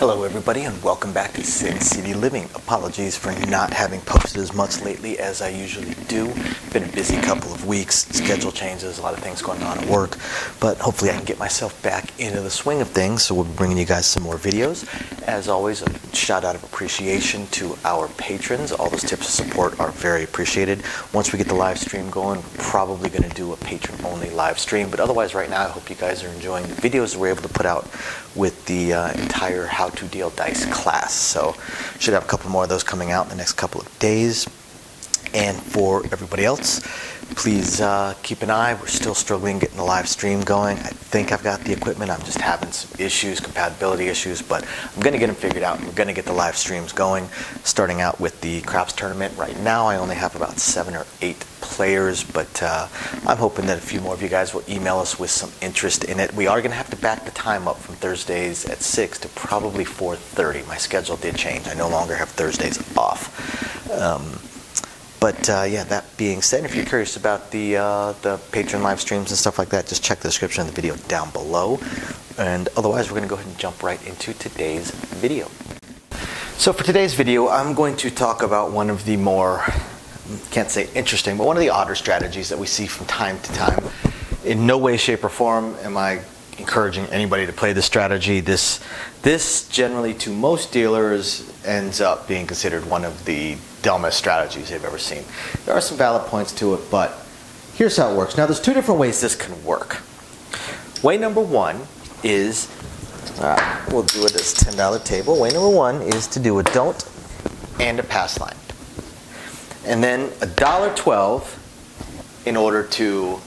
Hello everybody and welcome back to Sin City Living. Apologies for not having posted as much lately as I usually do. Been a busy couple of weeks, schedule changes, a lot of things going on at work, but hopefully I can get myself back into the swing of things, so we'll be bringing you guys some more videos. As always, a shout out of appreciation to our patrons. All those tips of support are very appreciated. Once we get the live stream going, we're probably going to do a patron only live stream, but otherwise right now I hope you guys are enjoying the videos that we're able to put out with the entire How to Deal Dice class. So should have a couple more of those coming out in the next couple of days. And for everybody else, please keep an eye. We're still struggling getting the live stream going. I think I've got the equipment. I'm just having some issues, compatibility issues, but I'm going to get them figured out. We're going to get the live streams going, starting out with the craps tournament. Right now I only have about 7 or 8 players, but I'm hoping that a few more of you guys will email us with some interest in it. We are going to have to back the time up from Thursdays at 6 to probably 4:30. My schedule did change. I no longer have Thursdays off. Yeah, that being said, if you're curious about the Patreon live streams and stuff like that, just check the description of the video down below. And otherwise, we're going to go ahead and jump right into today's video. So for today's video, I'm going to talk about one of the more, can't say interesting, but one of the odder strategies that we see from time to time. In no way, shape, or form am I encouraging anybody to play this strategy. This generally, to most dealers, ends up being considered one of the dumbest strategies they've ever seen. There are some valid points to it, but here's how it works. Now, there's 2 different ways this can work. Way number 1 is, we'll do it as $10 table. Way number 1 is to do a don't and a pass line. And then $1.12 in order to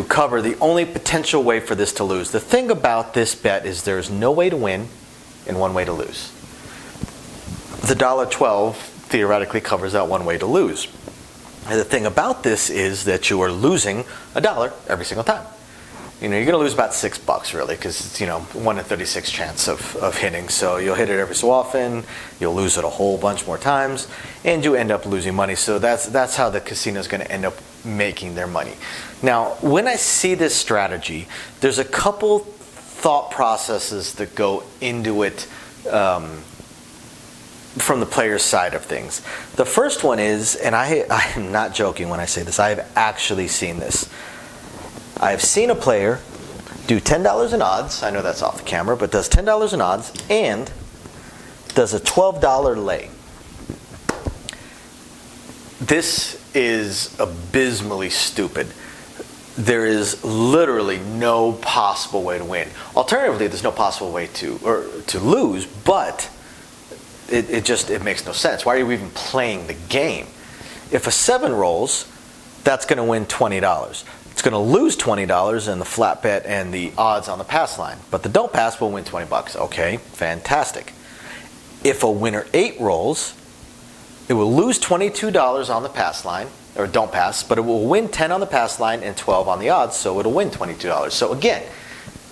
cover the only potential way for this to lose. The thing about this bet is there's no way to win and one way to lose. The $1.12 theoretically covers that one way to lose. And the thing about this is that you are losing $1 every single time. You're going to lose about $6 really, because it's 1 in 36 chance of hitting. So you'll hit it every so often, you'll lose it a whole bunch more times, and you end up losing money. So that's how the casino is going to end up making their money. Now, when I see this strategy, there's a couple thought processes that go into it from the player's side of things. The first one is, and I am not joking when I say this, I have actually seen this. I've seen a player do $10 in odds, I know that's off the camera, but does $10 in odds and does a $12 lay. This is abysmally stupid. There is literally no possible way to win. Alternatively, there's no possible way to lose, but it makes no sense. Why are you even playing the game? If a 7 rolls, that's going to win $20. It's going to lose $20 in the flat bet and the odds on the pass line, but the don't pass will win $20. Okay, fantastic. If a winner 8 rolls, it will lose $22 on the pass line, or don't pass, but it will win 10 on the pass line and 12 on the odds, so it'll win $22. So again,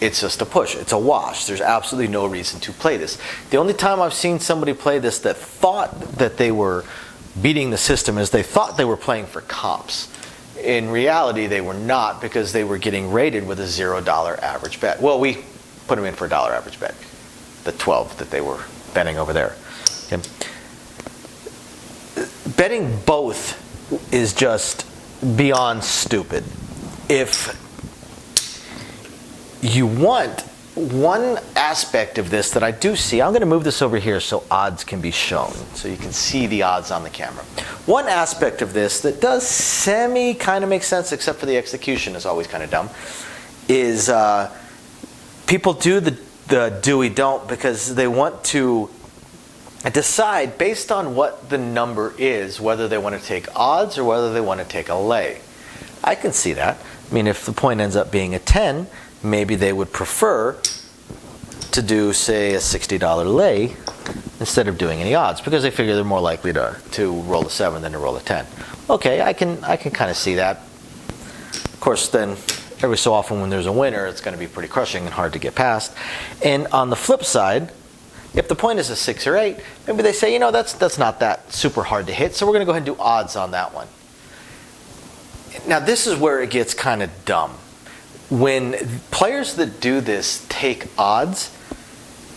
it's just a push. It's a wash. There's absolutely no reason to play this. The only time I've seen somebody play this that thought that they were beating the system is they thought they were playing for comps. In reality, they were not, because they were getting rated with a $0 average bet. Well, we put them in for a $1 average bet, the 12 that they were betting over there. Okay. Betting both is just beyond stupid. If you want one aspect of this that I do see, I'm going to move this over here so odds can be shown, so you can see the odds on the camera. One aspect of this that does kind of make sense, except for the execution is always kind of dumb, is people do the do-we don't because they want to decide based on what the number is, whether they want to take odds or whether they want to take a lay. I can see that. I mean, if the point ends up being a 10, maybe they would prefer to do, say, a $60 lay instead of doing any odds, because they figure they're more likely to roll a 7 than to roll a 10. Okay, I can kind of see that. Of course, then every so often when there's a winner, it's going to be pretty crushing and hard to get past. And on the flip side, if the point is a 6 or 8, maybe they say, that's not that super hard to hit, so we're going to go ahead and do odds on that one. Now, this is where it gets kind of dumb. When players that do this take odds,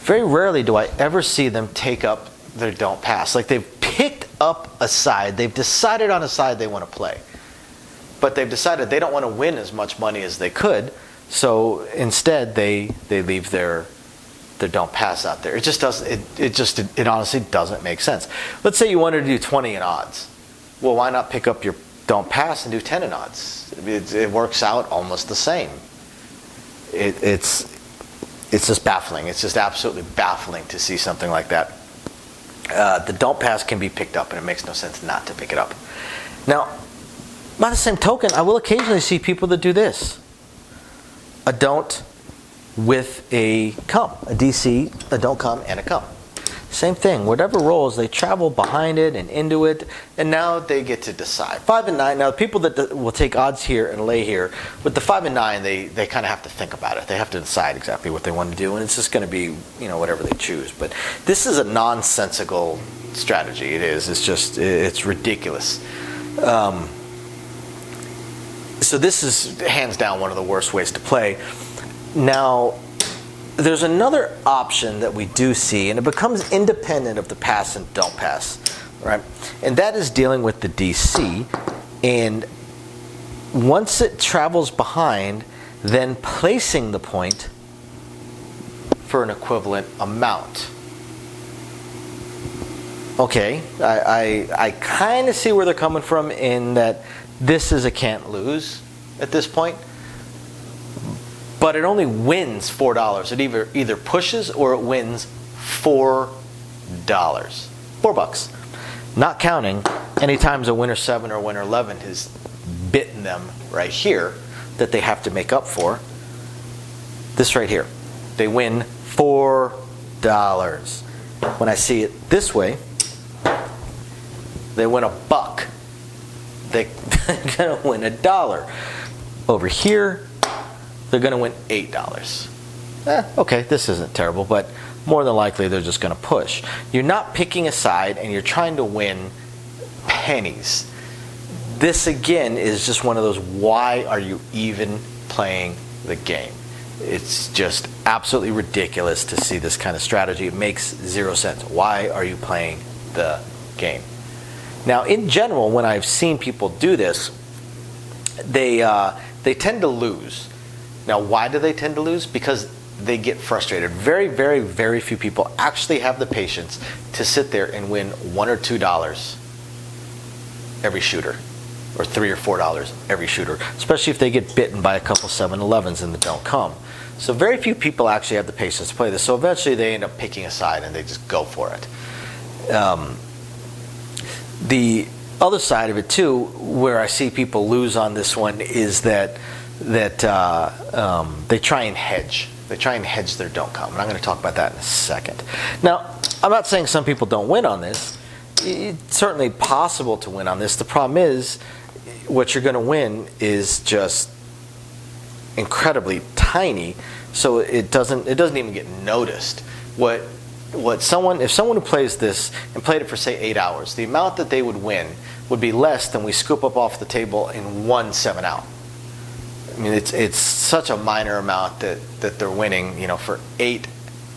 very rarely do I ever see them take up their don't pass. Like they've picked up a side, they've decided on a side they want to play, but they've decided they don't want to win as much money as they could, so instead they leave their don't pass out there. It just doesn't. It honestly doesn't make sense. Let's say you wanted to do 20 in odds. Well, why not pick up your don't pass and do 10 in odds? It works out almost the same. It's just baffling. It's just absolutely baffling to see something like that. The don't pass can be picked up, and it makes no sense not to pick it up. Now, by the same token, I will occasionally see people that do this: a don't with a come, a DC, a don't come, and a come. Same thing. Whatever rolls, they travel behind it and into it, and now they get to decide. 5 and 9. Now, people that will take odds here and lay here, with the 5 and 9, they kind of have to think about it. They have to decide exactly what they want to do, and it's just going to be, whatever they choose. But this is a nonsensical strategy. It is. It's ridiculous. So this is hands down one of the worst ways to play. Now, there's another option that we do see, and it becomes independent of the pass and don't pass, right? And that is dealing with the DC. And once it travels behind, then placing the point for an equivalent amount. Okay, I kind of see where they're coming from in that this is a can't lose at this point. But it only wins $4. It either pushes or it wins $4. $4. Not counting any times a winner 7 or winner 11 has bitten them right here that they have to make up for. This right here. They win $4. When I see it this way, they win $1. They're going to win $1. Over here, they're going to win $8. Okay, this isn't terrible, but more than likely they're just going to push. You're not picking a side, and you're trying to win pennies. This, again, is just one of those, why are you even playing the game? It's just absolutely ridiculous to see this kind of strategy. It makes zero sense. Why are you playing the game? Now, in general, when I've seen people do this, they tend to lose. Now, why do they tend to lose? Because they get frustrated. Very, very, very few people actually have the patience to sit there and win $1 or $2 every shooter, or $3 or $4 every shooter, especially if they get bitten by a couple 7-Elevens and they don't come. So very few people actually have the patience to play this. So eventually they end up picking a side and they just go for it. The other side of it too, where I see people lose on this one, is that they try and hedge. They try and hedge their don't come. And I'm going to talk about that in a second. Now, I'm not saying some people don't win on this. It's certainly possible to win on this. The problem is, what you're going to win is just incredibly tiny, so it doesn't even get noticed. If someone who plays this and played it for, say, 8 hours, the amount that they would win would be less than we scoop up off the table in 1 7-out. I mean, it's such a minor amount that they're winning, for 8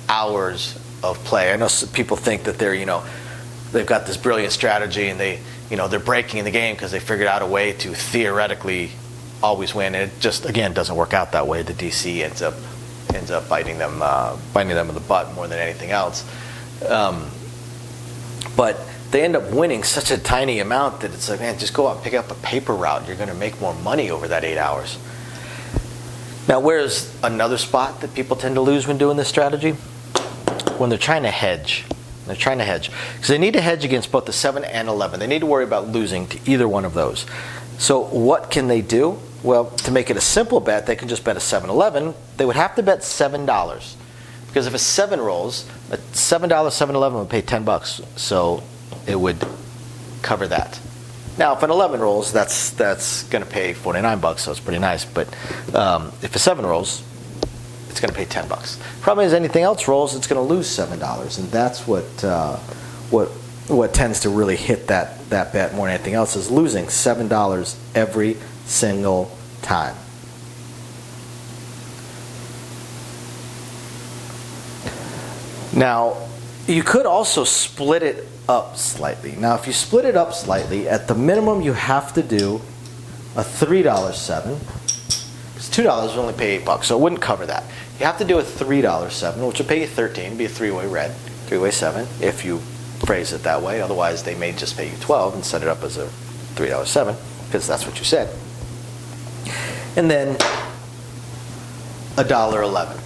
hours of play. I know people think that they've got this brilliant strategy and they're breaking the game because they figured out a way to theoretically always win. And it just, again, doesn't work out that way. The DC ends up biting them in the butt more than anything else. But they end up winning such a tiny amount that it's like, man, just go out and pick up a paper route. You're going to make more money over that 8 hours. Now, where's another spot that people tend to lose when doing this strategy? When they're trying to hedge. They're trying to hedge. Because they need to hedge against both the 7 and 11. They need to worry about losing to either one of those. So what can they do? Well, to make it a simple bet, they can just bet a 7-11. They would have to bet $7. Because if a 7 rolls, a $7 7-11 would pay $10. So it would cover that. Now, if an 11 rolls, that's going to pay $49, so it's pretty nice. But if a 7 rolls, it's going to pay $10. Problem is, anything else rolls, it's going to lose $7, and that's what tends to really hit that bet more than anything else, is losing $7 every single time. Now, you could also split it up slightly. Now, if you split it up slightly, at the minimum you have to do a $3 7. Because $2 will only pay $8, so it wouldn't cover that. You have to do a $3 7, which will pay you 13. It'd be a three-way red, three-way 7, if you phrase it that way. Otherwise, they may just pay you 12 and set it up as a $3 7, because that's what you said. And then $1.11.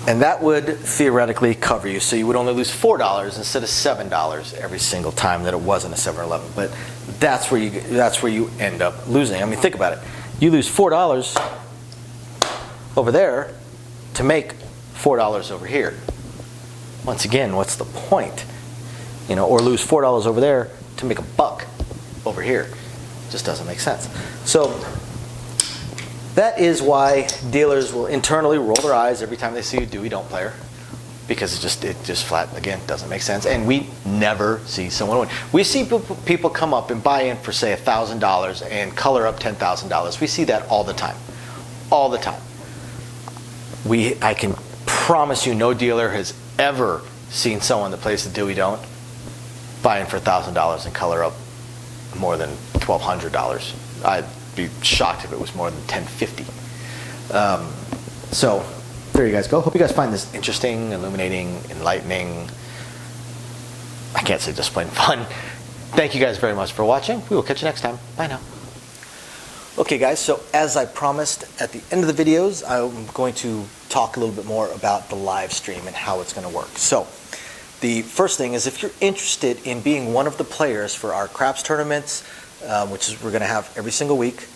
And that would theoretically cover you, so you would only lose $4 instead of $7 every single time that it wasn't a 7-Eleven. But that's where you end up losing. I mean, think about it. You lose $4 over there to make $4 over here. Once again, what's the point? You know, or lose $4 over there to make $1 over here. Just doesn't make sense. So that is why dealers will internally roll their eyes every time they see a do-we don't player, because it just flat, again, doesn't make sense. And we never see someone win. We see people come up and buy in for, say, $1,000 and color up $10,000. We see that all the time. All the time. I can promise you no dealer has ever seen someone that plays the do-we don't buy in for $1,000 and color up more than $1,200. I'd be shocked if it was more than $1,050. So there you guys go. Hope you guys find this interesting, illuminating, enlightening. I can't say just plain fun. Thank you guys very much for watching. We will catch you next time. Bye now. Okay guys, so as I promised at the end of the videos, I'm going to talk a little bit more about the live stream and how it's going to work. So the first thing is, if you're interested in being one of the players for our craps tournaments, which is we're going to have every single week,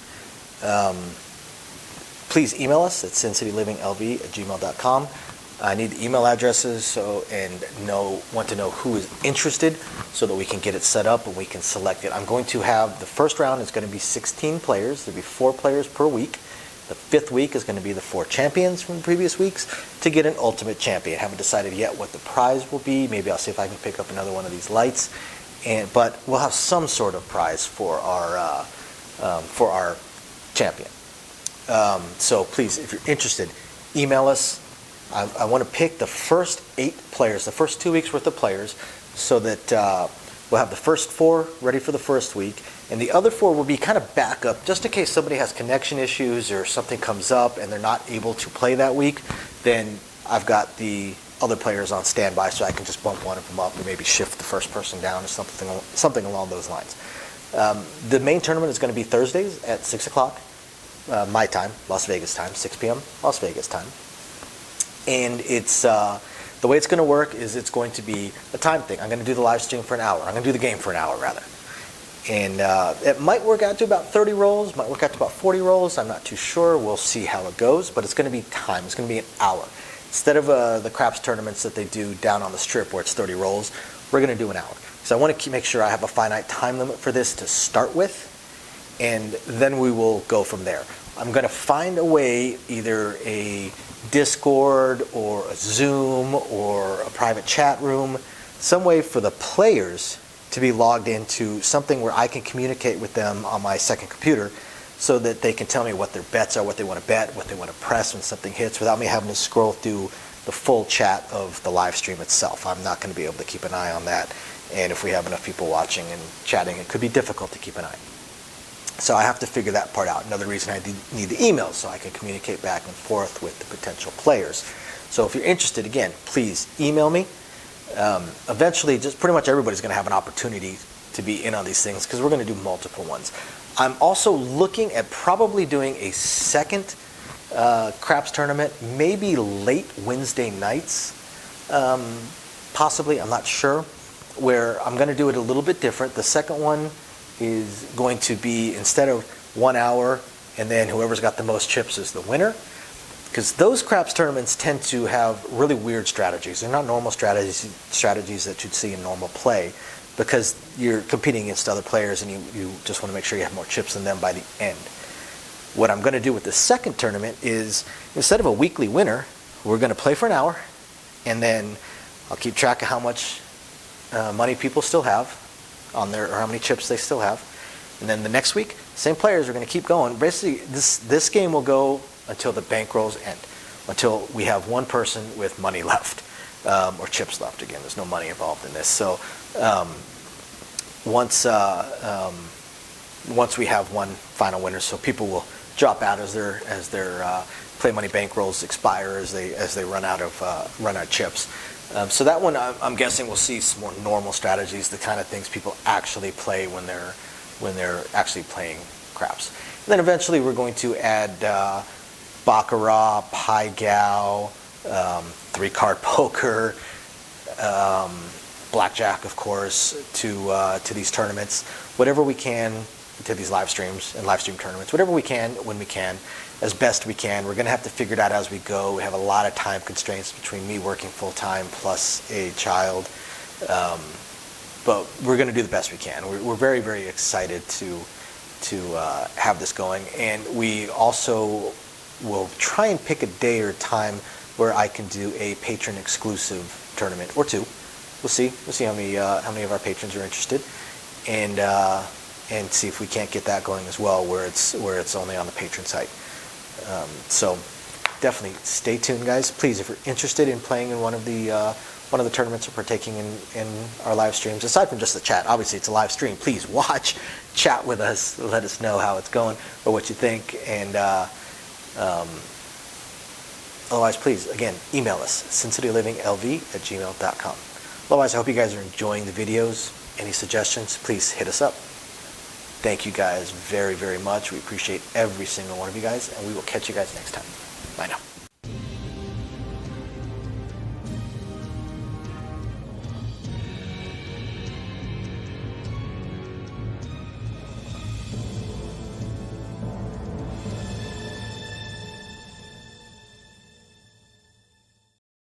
please email us at sincityliving.lv@gmail.com. I need the email addresses and want to know who is interested so that we can get it set up and we can select it. I'm going to have the first round is going to be 16 players. There'll be 4 players per week. The 5th week is going to be the 4 champions from the previous weeks to get an ultimate champion. Haven't decided yet what the prize will be. Maybe I'll see if I can pick up another one of these lights. But we'll have some sort of prize for our champion. So please, if you're interested, email us. I want to pick the first 8 players, the first 2 weeks worth of players, so that we'll have the first 4 ready for the first week, and the other 4 will be kind of backup, just in case somebody has connection issues or something comes up and they're not able to play that week. Then I've got the other players on standby, so I can just bump one of them up and maybe shift the first person down or something along those lines. The main tournament is going to be Thursdays at 6 o'clock my time, Las Vegas time, 6 p.m. Las Vegas time. And it's the way it's going to work is it's going to be a time thing. I'm going to do the live stream for an hour. I'm going to do the game for an hour, rather. And it might work out to about 30 rolls, might work out to about 40 rolls. I'm not too sure. We'll see how it goes. But it's going to be time. It's going to be an hour. Instead of the craps tournaments that they do down on the strip where it's 30 rolls, we're going to do an hour. So I want to make sure I have a finite time limit for this to start with, and then we will go from there. I'm going to find a way, either a Discord or a Zoom or a private chat room, some way for the players to be logged into something where I can communicate with them on my second computer, so that they can tell me what their bets are, what they want to bet, what they want to press when something hits, without me having to scroll through the full chat of the live stream itself. I'm not going to be able to keep an eye on that, and if we have enough people watching and chatting, it could be difficult to keep an eye. So I have to figure that part out. Another reason I need the emails, so I can communicate back and forth with the potential players. So if you're interested, again, please email me. Eventually, just pretty much everybody's going to have an opportunity to be in on these things, because we're going to do multiple ones. I'm also looking at probably doing a second craps tournament, maybe late Wednesday nights, possibly, I'm not sure, where I'm going to do it a little bit different. The second one is going to be, instead of 1 hour and then whoever's got the most chips is the winner, because those craps tournaments tend to have really weird strategies. They're not normal strategies that you'd see in normal play, because you're competing against other players and you just want to make sure you have more chips than them by the end. What I'm going to do with the second tournament is, instead of a weekly winner, we're going to play for an hour, and then I'll keep track of how much money people still have on there, or how many chips they still have. And then the next week, same players are going to keep going. Basically, this game will go until the bankrolls end, until we have one person with money left. or chips left. Again, there's no money involved in this. So once we have one final winner, so people will drop out as their play money bankrolls expire, as they run out of chips. So that one, I'm guessing we'll see some more normal strategies, the kind of things people actually play when they're actually playing craps. And then eventually we're going to add baccarat, pai gow, 3-card poker, blackjack, of course, to these tournaments. Whatever we can, to these live streams and live stream tournaments. Whatever we can, when we can, as best we can. We're going to have to figure it out as we go. We have a lot of time constraints between me working full-time plus a child. But we're going to do the best we can. We're very, very excited to have this going. And we also will try and pick a day or time where I can do a patron-exclusive tournament or two. We'll see. We'll see how many of our patrons are interested, and see if we can't get that going as well, where it's only on the patron site. So definitely stay tuned, guys. Please, if you're interested in playing in one of the tournaments or partaking in our live streams, aside from just the chat, obviously it's a live stream. Please watch, chat with us, let us know how it's going or what you think, and otherwise, please, again, email us, sincityliving.lv@gmail.com. Otherwise, I hope you guys are enjoying the videos. Any suggestions, please hit us up. Thank you guys very, very much. We appreciate every single one of you guys, and we will catch you guys next time. Bye now.